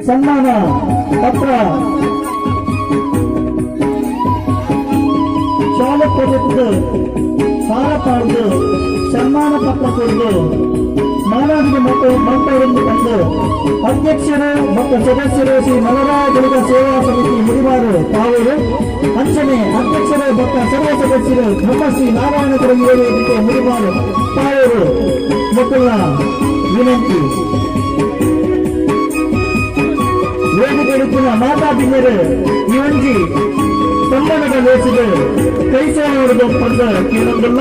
ಸನ್ಮಾನ ಪತ್ರ ಶಾಲೆ ಕೊಟ್ಟು ಸಾಲ ಪಡೆದು ಸನ್ಮಾನ ಪತ್ರ ಕೊಟ್ಟು ಮಾನವರಿಗೆ ಮಕ್ಕಳನ್ನು ತಂದು ಅಧ್ಯಕ್ಷರು ಮತ್ತು ಸದಸ್ಯರು ಶ್ರೀ ಮಲರಾಯ ಸೇವಾ ಸಮಿತಿ ಮುಡಿಮಾರು ತಾವೂರು ಅಂಚನೆ ಅಧ್ಯಕ್ಷರು ಮತ್ತು ಸರ್ವ ಸದಸ್ಯರು ಬ್ರಹ್ಮಶ್ರೀ ನಾರಾಯಣ ವೇದಿಕೆ ಮುಡಿಮಾರು ತಾವೂರು ಮಕ್ಕಳ ವಿನಂತಿ. ವೇದಿಕೆ ಮಾತಾಡಿದರೆ ಇವಂಜಿ ಸಂಬಂಧದ ವೇಸಿಗೆ ಕೈ ಸೇವೆ ಪಡೆದ ಕೇಳೋದಿಲ್ಲ.